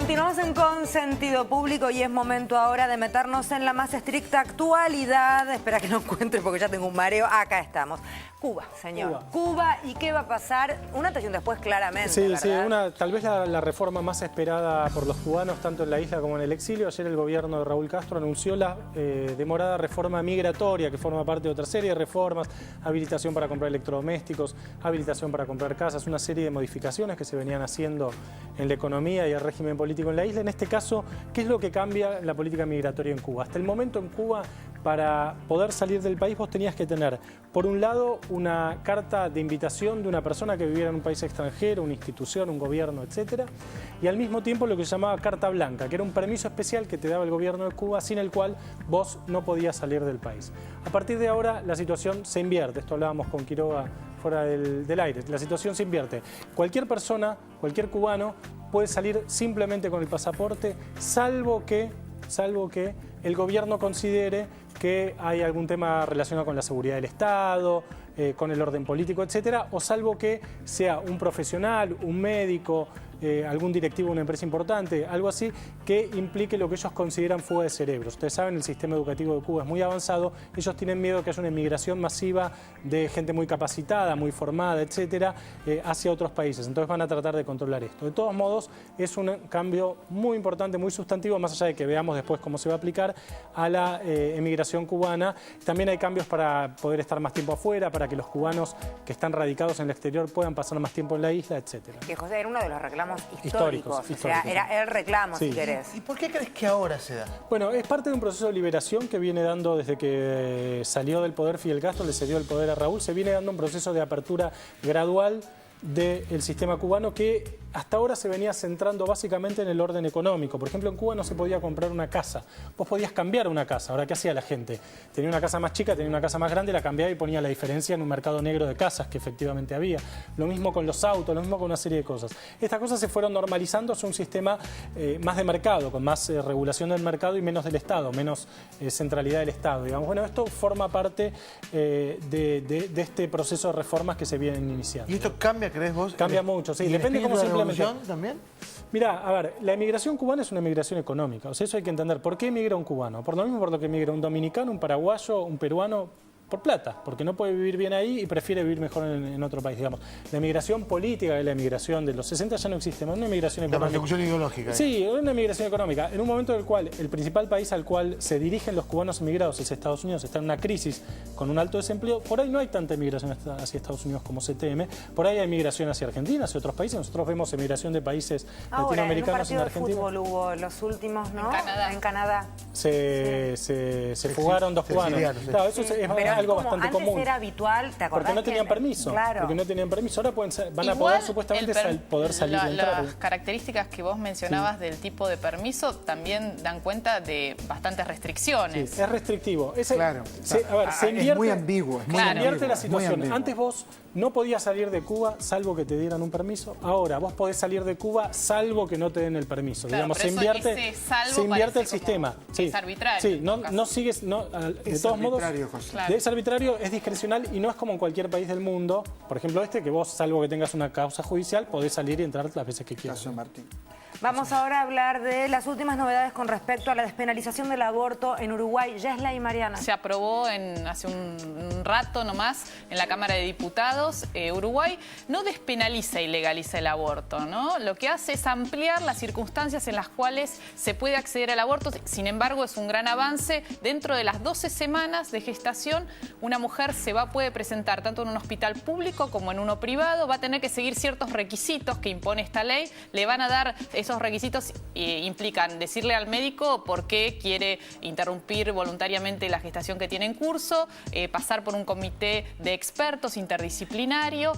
Continuamos con Sentido Público y es momento ahora de meternos en la más estricta actualidad. Espera que no encuentre porque ya tengo un mareo. Acá estamos. Cuba, señor. Cuba. ¿Y qué va a pasar? Un antes y un después, claramente, Sí, ¿verdad? tal vez la reforma más esperada por los cubanos, tanto en la isla como en el exilio. Ayer el gobierno de Raúl Castro anunció la demorada reforma migratoria, que forma parte de otra serie de reformas, habilitación para comprar electrodomésticos, habilitación para comprar casas, una serie de modificaciones que se venían haciendo en la economía y el régimen político en la isla. En este caso, ¿qué es lo que cambia la política migratoria en Cuba? Hasta el momento en Cuba, para poder salir del país, vos tenías que tener, por un lado, una carta de invitación de una persona que viviera en un país extranjero, una institución, un gobierno, etcétera, y al mismo tiempo lo que se llamaba carta blanca, que era un permiso especial que te daba el gobierno de Cuba, sin el cual vos no podías salir del país. A partir de ahora, la situación se invierte. Esto hablábamos con Quiroga fuera del aire. La situación se invierte. Cualquier persona, cualquier cubano, puede salir simplemente con el pasaporte, salvo que el gobierno considere que hay algún tema relacionado con la seguridad del Estado, con el orden político, etcétera, o salvo que sea un profesional, un médico, algún directivo de una empresa importante, algo así, que implique lo que ellos consideran fuga de cerebro. Ustedes saben, el sistema educativo de Cuba es muy avanzado, ellos tienen miedo que haya una inmigración masiva de gente muy capacitada, muy formada, etcétera, hacia otros países. Entonces van a tratar de controlar esto. De todos modos, es un cambio muy importante, muy sustantivo, más allá de que veamos después cómo se va a aplicar a la emigración cubana. También hay cambios para poder estar más tiempo afuera, para que los cubanos que están radicados en el exterior puedan pasar más tiempo en la isla, etcétera. Que José era uno de los reclamos históricos. O sea, era el reclamo, sí, si querés. ¿Y por qué crees que ahora se da? Bueno, es parte de un proceso de liberación que viene dando desde que salió del poder Fidel Castro, le cedió el poder a Raúl. Se viene dando un proceso de apertura gradual del sistema cubano que hasta ahora se venía centrando básicamente en el orden económico. Por ejemplo, en Cuba no se podía comprar una casa. Vos podías cambiar una casa. Ahora, ¿qué hacía la gente? Tenía una casa más chica, tenía una casa más grande, la cambiaba y ponía la diferencia en un mercado negro de casas que efectivamente había. Lo mismo con los autos, lo mismo con una serie de cosas. Estas cosas se fueron normalizando hacia un sistema más de mercado, con más regulación del mercado y menos del Estado, menos centralidad del Estado, digamos. Bueno, esto forma parte de este proceso de reformas que se vienen iniciando. ¿Y esto cambia, crees vos? Cambia mucho, sí. ¿Y Depende cómo se implementa. ¿También? Mirá, a ver, la emigración cubana es una emigración económica. O sea, eso hay que entender. ¿Por qué emigra un cubano? Por lo mismo por lo que emigra un dominicano, un paraguayo, un peruano, por plata, porque no puede vivir bien ahí y prefiere vivir mejor en otro país, digamos. La emigración política, la emigración de los 60 ya no existe, más una emigración económica. La persecución ideológica. Sí, una emigración económica. En un momento en el cual el principal país al cual se dirigen los cubanos emigrados es Estados Unidos, está en una crisis con un alto desempleo, por ahí no hay tanta emigración hacia Estados Unidos como se teme, por ahí hay emigración hacia Argentina, hacia otros países. Nosotros vemos emigración de países latinoamericanos en Argentina. Ahora, en un partido de fútbol hubo los últimos, ¿no? En Canadá. Se fugaron dos cubanos. Claro, eso es algo bastante común. Era habitual, ¿te acordás? Porque no tenían permiso. Claro. Porque no tenían permiso. Ahora van a poder supuestamente poder salir y entrar. Las características que vos mencionabas del tipo de permiso también dan cuenta de bastantes restricciones. Sí, es restrictivo. Claro. A ver, se invierte, es muy ambiguo. Se invierte la situación. Antes vos no podías salir de Cuba salvo que te dieran un permiso. Ahora vos podés salir de Cuba salvo que no te den el permiso. Claro, digamos, se invierte el sistema. Sí. Es arbitrario. Sí, no sigues, de todos modos, José. es arbitrario, es discrecional y no es como en cualquier país del mundo. Por ejemplo, que vos, salvo que tengas una causa judicial, podés salir y entrar las veces que quieras. Caso Martín. Vamos ahora a hablar de las últimas novedades con respecto a la despenalización del aborto en Uruguay. Yesla y Mariana. Se aprobó hace un rato nomás en la Cámara de Diputados. Uruguay no despenaliza y legaliza el aborto, ¿no? Lo que hace es ampliar las circunstancias en las cuales se puede acceder al aborto. Sin embargo, es un gran avance. Dentro de las 12 semanas de gestación, una mujer puede presentar tanto en un hospital público como en uno privado. Va a tener que seguir ciertos requisitos que impone esta ley. Le van a dar esos requisitos implican decirle al médico por qué quiere interrumpir voluntariamente la gestación que tiene en curso, pasar por un comité de expertos interdisciplinario,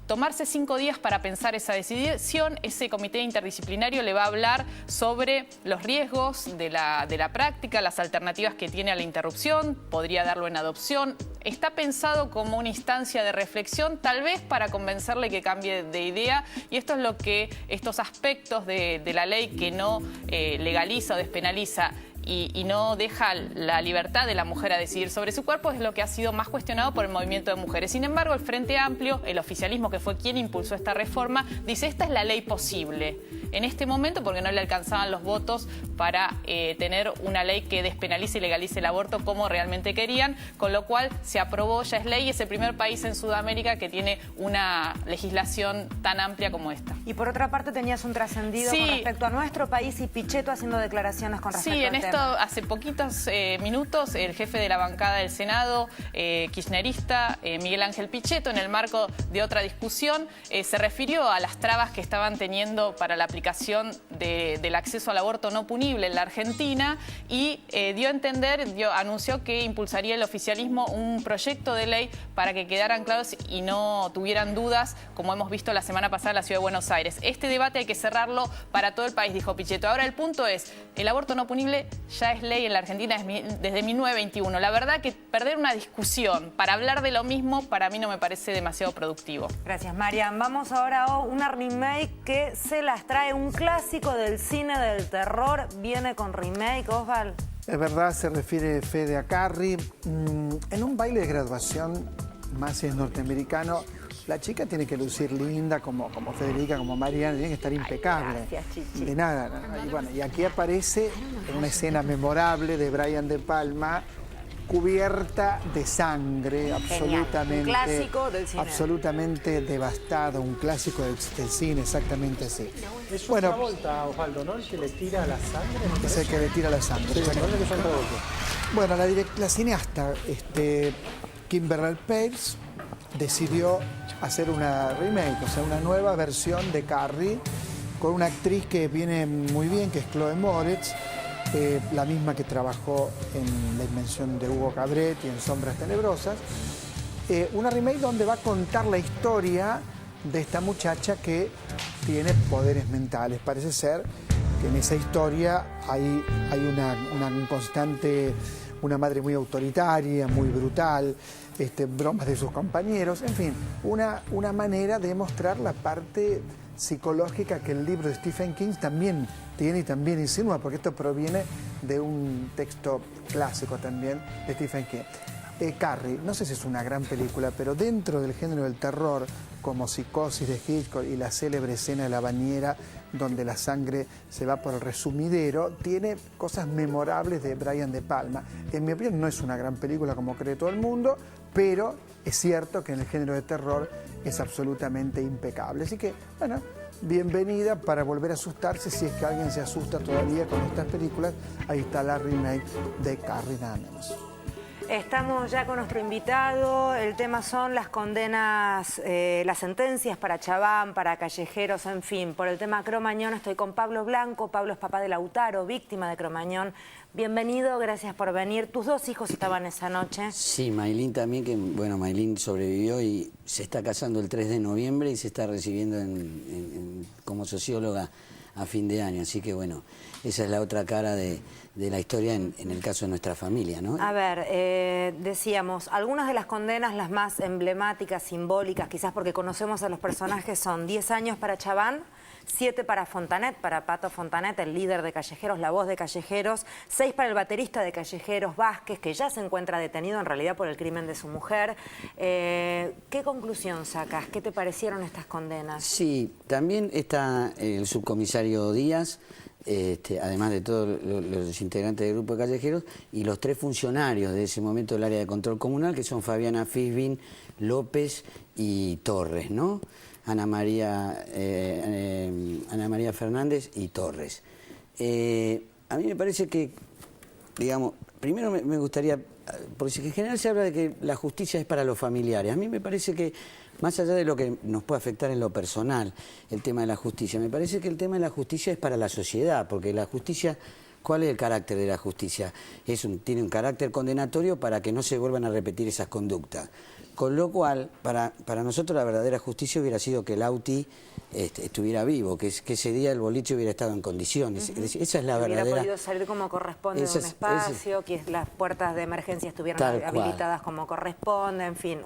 tomarse 5 días para pensar esa decisión. Ese comité interdisciplinario le va a hablar sobre los riesgos de la práctica, las alternativas que tiene a la interrupción, podría darlo en adopción. Está pensado como una instancia de reflexión, tal vez para convencerle que cambie de idea, y esto es lo que estos aspectos de la ley que no legaliza o despenaliza y no deja la libertad de la mujer a decidir sobre su cuerpo, es lo que ha sido más cuestionado por el movimiento de mujeres. Sin embargo, el Frente Amplio, el oficialismo que fue quien impulsó esta reforma, dice esta es la ley posible en este momento porque no le alcanzaban los votos para tener una ley que despenalice y legalice el aborto como realmente querían, con lo cual se aprobó, ya es ley, y es el primer país en Sudamérica que tiene una legislación tan amplia como esta. Y por otra parte tenías un trascendido con respecto a nuestro país y Pichetto haciendo declaraciones con respecto al tema. Sí, en esto hace poquitos minutos el jefe de la bancada del Senado, kirchnerista, Miguel Ángel Pichetto, en el marco de otra discusión, se refirió a las trabas que estaban teniendo para la aplicación del acceso al aborto no punible en la Argentina y dio a entender, anunció que impulsaría el oficialismo un proyecto de ley para que quedaran claros y no tuvieran dudas, como hemos visto la semana pasada en la Ciudad de Buenos Aires. Este debate hay que cerrarlo para todo el país, dijo Pichetto. Ahora el punto es, el aborto no punible ya es ley en la Argentina desde 1921. La verdad que perder una discusión para hablar de lo mismo para mí no me parece demasiado productivo. Gracias, Marian. Vamos ahora a una remake que se las trae, un clásico del cine del terror. Viene con remake, Osval. Es verdad, se refiere Fede a Carrie. En un baile de graduación, más si es norteamericano, la chica tiene que lucir linda como Federica, como Mariana, tiene que estar impecable. Gracias, Chichi. De nada. Y bueno, y aquí aparece en una escena memorable de Brian De Palma, cubierta de sangre, absolutamente. Un clásico del cine. Absolutamente devastado, un clásico del cine, exactamente así. Es una vuelta, Osvaldo, ¿no? El que le tira la sangre. Es el que le tira la sangre. Sí, bueno, la cineasta Kimberly Page decidió hacer una remake, o sea, una nueva versión de Carrie, con una actriz que viene muy bien, que es Chloe Moretz, la misma que trabajó en La Invención de Hugo Cabret y en Sombras Tenebrosas. Una remake donde va a contar la historia de esta muchacha que tiene poderes mentales. Parece ser que en esa historia hay una constante, una madre muy autoritaria, muy brutal, bromas de sus compañeros, en fin, una manera de mostrar la parte psicológica que el libro de Stephen King también tiene y también insinúa, porque esto proviene de un texto clásico también de Stephen King. Carrie, no sé si es una gran película, pero dentro del género del terror, como Psicosis de Hitchcock y la célebre escena de la bañera, donde la sangre se va por el resumidero, tiene cosas memorables de Brian De Palma. En mi opinión no es una gran película como cree todo el mundo, pero es cierto que en el género de terror es absolutamente impecable. Así que, bueno, bienvenida para volver a asustarse si es que alguien se asusta todavía con estas películas. Ahí está la remake de Carrie, nada menos. Estamos ya con nuestro invitado. El tema son las condenas, las sentencias para Chabán, para Callejeros, en fin. Por el tema Cromañón estoy con Pablo Blanco. Pablo es papá de Lautaro, víctima de Cromañón. Bienvenido, gracias por venir. ¿Tus dos hijos estaban esa noche? Sí, Maylin también, que bueno, Maylin sobrevivió y se está casando el 3 de noviembre y se está recibiendo como socióloga a fin de año. Así que bueno, esa es la otra cara de la historia en el caso de nuestra familia, ¿no? A ver, decíamos, algunas de las condenas, las más emblemáticas, simbólicas, quizás porque conocemos a los personajes, son 10 años para Chabán, 7 para Fontanet, para Pato Fontanet, el líder de Callejeros, la voz de Callejeros, 6 para el baterista de Callejeros, Vázquez, que ya se encuentra detenido en realidad por el crimen de su mujer. ¿Qué conclusión sacas? ¿Qué te parecieron estas condenas? Sí, también está el subcomisario Díaz, además de todos los integrantes del grupo de Callejeros, y los 3 funcionarios de ese momento del área de control comunal, que son Fabiana Fisbin, López y Torres, ¿no? Ana María Fernández y Torres. A mí me parece que, digamos, primero me gustaría, porque en general se habla de que la justicia es para los familiares. A mí me parece que, más allá de lo que nos puede afectar en lo personal, el tema de la justicia, me parece que el tema de la justicia es para la sociedad, porque la justicia, ¿cuál es el carácter de la justicia? Tiene un carácter condenatorio para que no se vuelvan a repetir esas conductas. Con lo cual, para nosotros la verdadera justicia hubiera sido que Lauti estuviera vivo, que ese día el boliche hubiera estado en condiciones. Es decir, esa es la verdadera... Hubiera podido salir como corresponde de un espacio, que las puertas de emergencia estuvieran habilitadas como corresponde, en fin,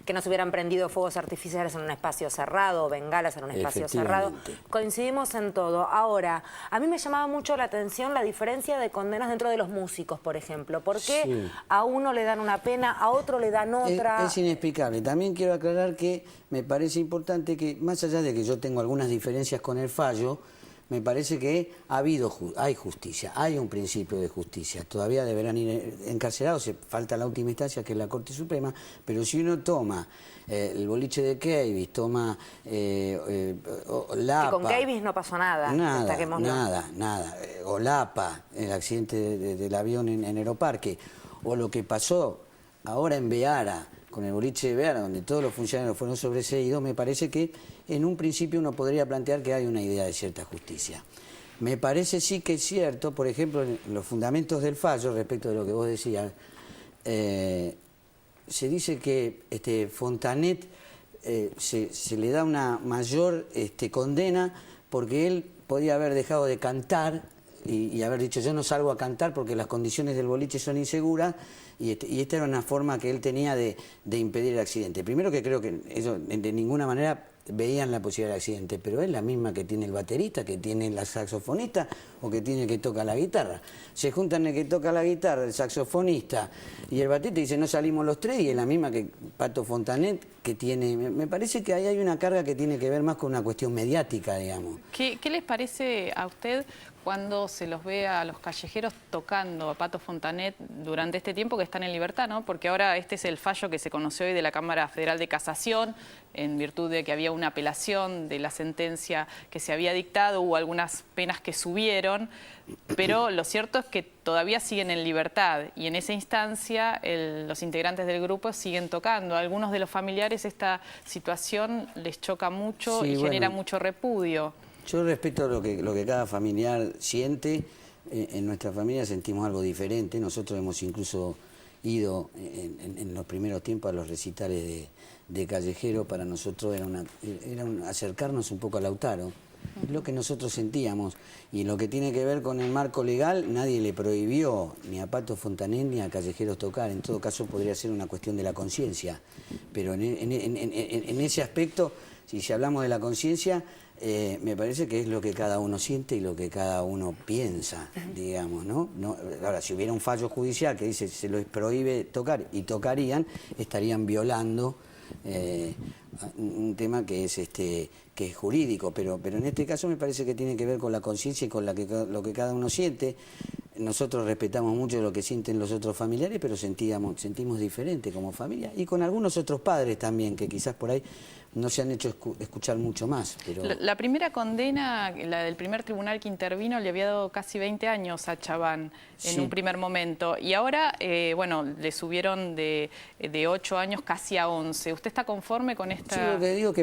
que no se hubieran prendido fuegos artificiales en un espacio cerrado, o bengalas en un espacio cerrado. Coincidimos en todo. Ahora, a mí me llamaba mucho la atención la diferencia de condenas dentro de los músicos, por ejemplo. ¿Por qué a uno le dan una pena, a otro le dan otra? Es inexplicable. También quiero aclarar que me parece importante que, más allá de que yo tengo algunas diferencias con el fallo, me parece que hay justicia, hay un principio de justicia. Todavía deberán ir encarcelados, falta la última instancia que es la Corte Suprema, pero si uno toma el boliche de Keyvis, toma Lapa... Que con Keyvis no pasó nada. Nada. O Lapa, el accidente del avión en Aeroparque, o lo que pasó ahora en Beara, con el boliche de Beara, donde todos los funcionarios fueron sobreseídos, me parece que en un principio uno podría plantear que hay una idea de cierta justicia. Me parece sí que es cierto, por ejemplo, en los fundamentos del fallo, respecto de lo que vos decías, se dice que Fontanet se le da una mayor condena porque él podía haber dejado de cantar y haber dicho yo no salgo a cantar porque las condiciones del boliche son inseguras y esta era una forma que él tenía de impedir el accidente. Primero que creo que ellos de ninguna manera veían la posibilidad del accidente, pero es la misma que tiene el baterista, que tiene la saxofonista o que tiene el que toca la guitarra. Se juntan el que toca la guitarra, el saxofonista y el baterista y dicen no salimos los tres y es la misma que Pato Fontanet que tiene... Me parece que ahí hay una carga que tiene que ver más con una cuestión mediática, digamos. ¿Qué les parece a usted cuando se los ve a los callejeros tocando a Pato Fontanet durante este tiempo que están en libertad, ¿no? Porque ahora este es el fallo que se conoció hoy de la Cámara Federal de Casación, en virtud de que había una apelación de la sentencia que se había dictado, hubo algunas penas que subieron, pero lo cierto es que todavía siguen en libertad y en esa instancia los integrantes del grupo siguen tocando. A algunos de los familiares esta situación les choca mucho y genera mucho repudio. Yo respeto lo que cada familiar siente. En nuestra familia sentimos algo diferente. Nosotros hemos incluso ido en los primeros tiempos a los recitales de Callejero. Para nosotros era acercarnos un poco a Lautaro. Es lo que nosotros sentíamos. Y lo que tiene que ver con el marco legal, nadie le prohibió ni a Pato Fontanet ni a Callejeros tocar. En todo caso podría ser una cuestión de la conciencia. Pero en ese aspecto, si hablamos de la conciencia, me parece que es lo que cada uno siente y lo que cada uno piensa, digamos, ¿no? Ahora, si hubiera un fallo judicial que dice se les prohíbe tocar y tocarían, estarían violando un tema que es jurídico, pero en este caso me parece que tiene que ver con la conciencia y con lo que cada uno siente. Nosotros respetamos mucho lo que sienten los otros familiares, pero sentimos diferente como familia y con algunos otros padres también, que quizás por ahí no se han hecho escuchar mucho más. Pero... La primera condena, la del primer tribunal que intervino, le había dado casi 20 años a Chaván en un primer momento. Y ahora, bueno, le subieron de 8 años casi a 11. ¿Usted está conforme con esta...? Yo lo que digo que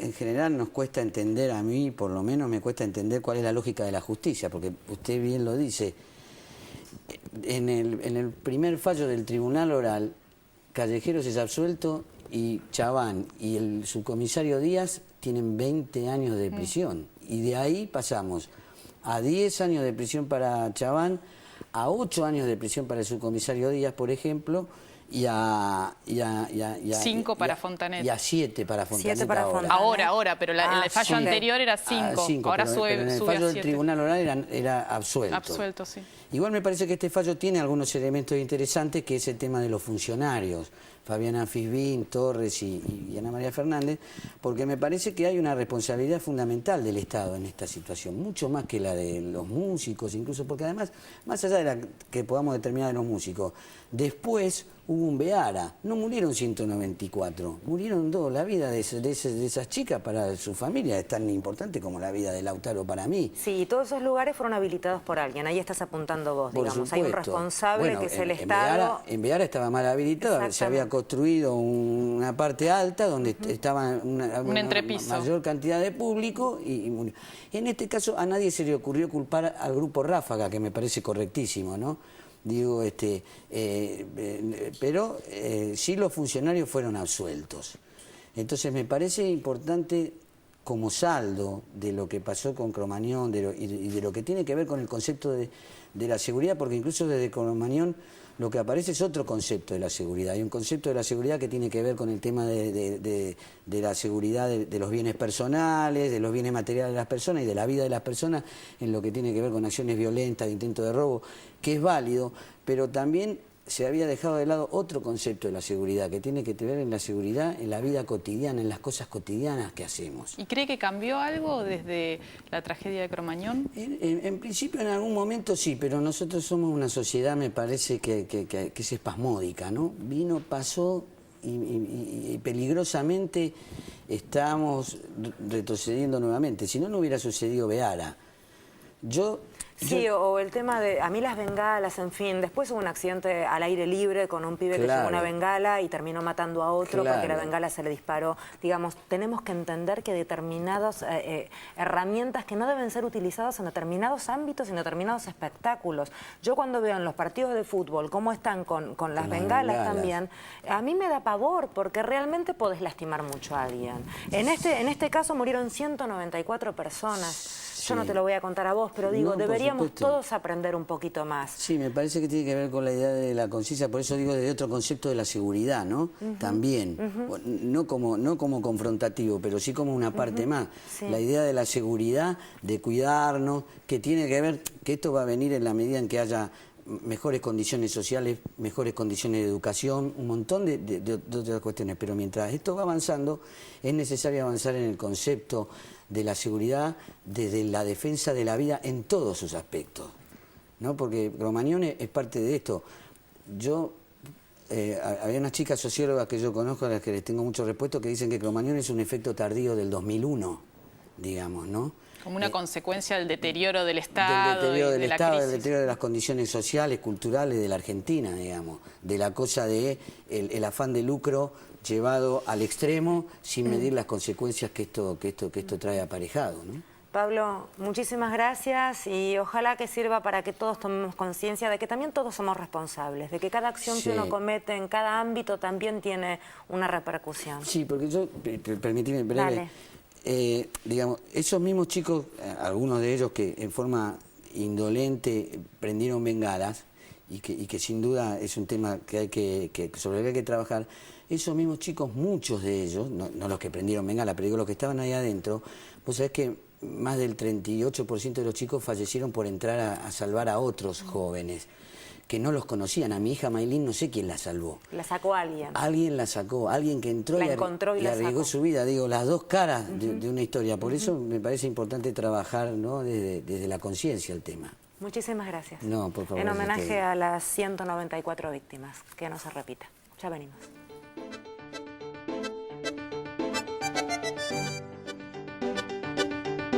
en general nos cuesta entender, a mí por lo menos me cuesta entender cuál es la lógica de la justicia, porque usted bien lo dice. En el primer fallo del tribunal oral, Callejeros es absuelto y Chaván y el subcomisario Díaz tienen 20 años de prisión. Y de ahí pasamos a 10 años de prisión para Chaván, a 8 años de prisión para el subcomisario Díaz, por ejemplo, y a 5 para Fontanet. Y a 7 para Fontanet. 7 para Fontanet. Ahora, pero el fallo anterior era 5. Ahora pero sube en el a fallo 7. del tribunal oral era absuelto. Absuelto, sí. Igual me parece que este fallo tiene algunos elementos interesantes, que es el tema de los funcionarios. Fabiana Fisbín, Torres y Ana María Fernández, porque me parece que hay una responsabilidad fundamental del Estado en esta situación, mucho más que la de los músicos, incluso porque además, más allá de la que podamos determinar de los músicos, después hubo un Beara, no murieron 194, murieron 2. La vida de esas chicas para su familia es tan importante como la vida de Lautaro para mí. Sí, todos esos lugares fueron habilitados por alguien, ahí estás apuntando vos, Por digamos. supuesto. Hay un responsable que es el Estado. En Beara estaba mal habilitado, se había construido una parte alta donde estaba una mayor cantidad de público y murió. En este caso a nadie se le ocurrió culpar al grupo Ráfaga, que me parece correctísimo, ¿no? Digo, pero sí los funcionarios fueron absueltos. Entonces me parece importante como saldo de lo que pasó con Cromañón y de lo que tiene que ver con el concepto de la seguridad, porque incluso desde Cromañón lo que aparece es otro concepto de la seguridad. Hay un concepto de la seguridad que tiene que ver con el tema de la seguridad de los bienes personales, de los bienes materiales de las personas y de la vida de las personas, en lo que tiene que ver con acciones violentas, de intento de robo, que es válido, pero también se había dejado de lado otro concepto de la seguridad, que tiene que ver en la seguridad, en la vida cotidiana, en las cosas cotidianas que hacemos. ¿Y cree que cambió algo desde la tragedia de Cromañón? En principio, en algún momento sí, pero nosotros somos una sociedad, me parece, que es espasmódica, ¿no? Vino, pasó y peligrosamente estamos retrocediendo nuevamente. Si no, no hubiera sucedido Beara. Sí, o el tema de, a mí las bengalas, en fin, después hubo un accidente al aire libre con un pibe que llevó una bengala y terminó matando a otro porque la bengala se le disparó. Digamos, tenemos que entender que determinadas herramientas que no deben ser utilizadas en determinados ámbitos y en determinados espectáculos. Yo cuando veo en los partidos de fútbol cómo están con las bengalas también, a mí me da pavor porque realmente podés lastimar mucho a alguien. En este caso murieron 194 personas. Yo no te lo voy a contar a vos, pero digo, deberíamos todos aprender un poquito más. Sí, me parece que tiene que ver con la idea de la conciencia, por eso digo desde otro concepto de la seguridad, ¿no? También, no como confrontativo, pero sí como una parte más. Sí. La idea de la seguridad, de cuidarnos, que tiene que ver, que esto va a venir en la medida en que haya mejores condiciones sociales, mejores condiciones de educación, un montón de otras cuestiones, pero mientras esto va avanzando, es necesario avanzar en el concepto de la seguridad desde la defensa de la vida en todos sus aspectos, ¿no? Porque Cromañón es parte de esto. Había unas chicas sociólogas que yo conozco, a las que les tengo mucho respeto, que dicen que Cromañón es un efecto tardío del 2001, digamos, ¿no? Como una consecuencia del deterioro del Estado, del deterioro del Estado, del deterioro de las condiciones sociales, culturales de la Argentina, digamos, de la cosa de el afán de lucro llevado al extremo sin medir las consecuencias que esto trae aparejado, ¿no? Pablo, muchísimas gracias y ojalá que sirva para que todos tomemos conciencia de que también todos somos responsables, de que cada acción que uno comete en cada ámbito también tiene una repercusión. Sí, porque yo, permíteme breve, digamos, esos mismos chicos, algunos de ellos que en forma indolente prendieron bengalas y que sin duda es un tema sobre el que hay que trabajar, esos mismos chicos, muchos de ellos, no los que prendieron bengala, pero digo los que estaban ahí adentro, vos sabés que más del 38% de los chicos fallecieron por entrar a salvar a otros jóvenes que no los conocían. A mi hija Maylin no sé quién la salvó. La sacó alguien. Alguien la sacó, alguien que entró y arriesgó su vida. Digo, las dos caras de una historia. Por eso me parece importante trabajar, ¿no? desde la conciencia el tema. Muchísimas gracias. No, por favor. En homenaje a las 194 víctimas. Que no se repita. Ya venimos.